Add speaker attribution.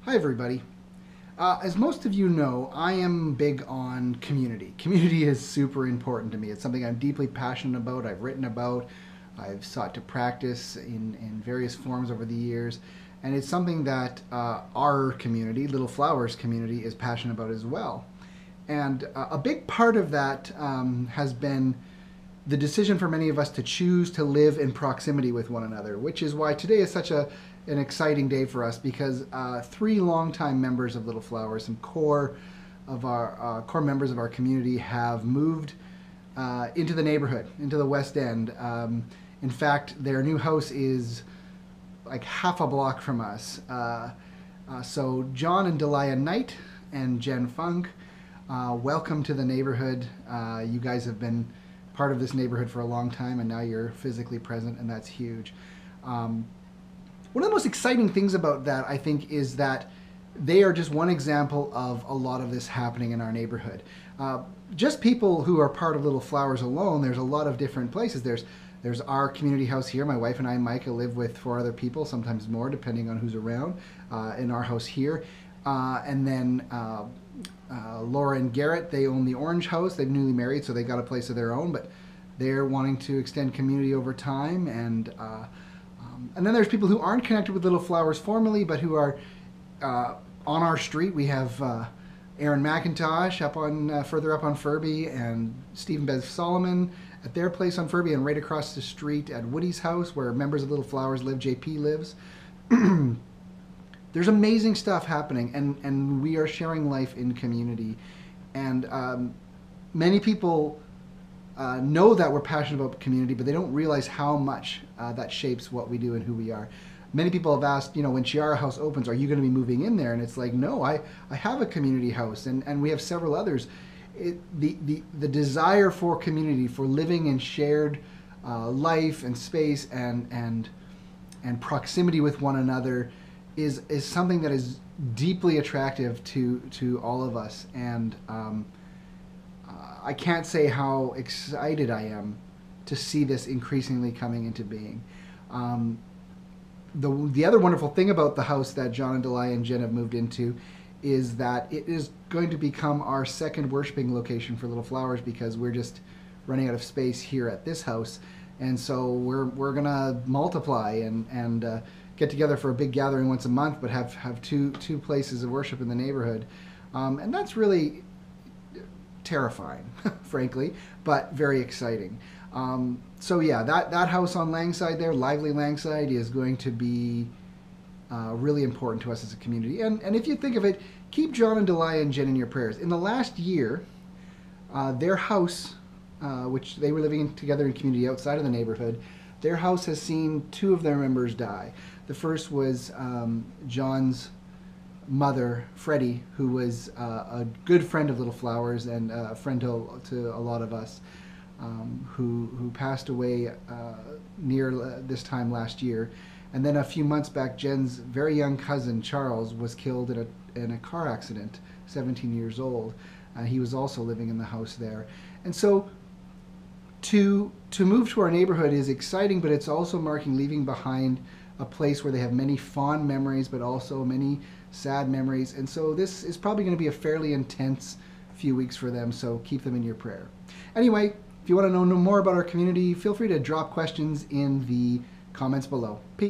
Speaker 1: Hi everybody. As most of you know, I am big on community. Community is super important to me. It's something I'm deeply passionate about, I've written about, I've sought to practice in various forms over the years, and it's something that our community, Little Flowers community, is passionate about as well. And a big part of that has been the decision for many of us to choose to live in proximity with one another, which is why today is such an exciting day for us because three longtime members of Little Flowers, some core members of our community, have moved into the neighborhood, into the West End. In fact, their new house is like half a block from us. So John and Delia Knight and Jen Funk, welcome to the neighborhood. You guys have been part of this neighborhood for a long time, and now you're physically present, and that's huge. One of the most exciting things about that, I think, is that they are just one example of a lot of this happening in our neighborhood. Just people who are part of Little Flowers alone, there's a lot of different places. There's our community house here. My wife and I, Micah, live with 4 other people, sometimes more, depending on who's around, in our house here. And then Laura and Garrett, they own the Orange House. They're newly married, so they got a place of their own, but they're wanting to extend community over time. And then there's people who aren't connected with Little Flowers formally, but who are on our street. We have Aaron McIntosh up on further up on Furby, and Stephen Bev Solomon at their place on Furby, and right across the street at Woody's house, where members of Little Flowers live. JP lives. There's amazing stuff happening, and we are sharing life in community. And many people know that we're passionate about community, but they don't realize how much that shapes what we do and who we are. Many people have asked, when Chiara House opens, are you going to be moving in there? And it's like, no, I have a community house, and we have several others. The desire for community, for living in shared life and space and proximity with one another is something that is deeply attractive to all of us. And I can't say how excited I am to see this increasingly coming into being. The other wonderful thing about the house that John and Delia and Jen have moved into is that it is going to become our second worshiping location for Little Flowers, because we're just running out of space here at this house. And so we're gonna multiply and get together for a big gathering once a month, but have two places of worship in the neighborhood. And that's really terrifying, frankly, but very exciting. So yeah, that house on Langside there, Lively Langside, is going to be really important to us as a community. And if you think of it, keep John and Delia and Jen in your prayers. In the last year, their house, which they were living together in community outside of the neighborhood, their house has seen 2 of their members die. The first was John's mother, Freddie, who was a good friend of Little Flowers and a friend to a lot of us, who passed away near this time last year. And then a few months back, Jen's very young cousin, Charles, was killed in a car accident, 17 years old. He was also living in the house there. And so to move to our neighborhood is exciting, but it's also marking leaving behind a place where they have many fond memories, but also many sad memories. And so this is probably going to be a fairly intense few weeks for them, so keep them in your prayer. Anyway, if you want to know more about our community, feel free to drop questions in the comments below. Peace.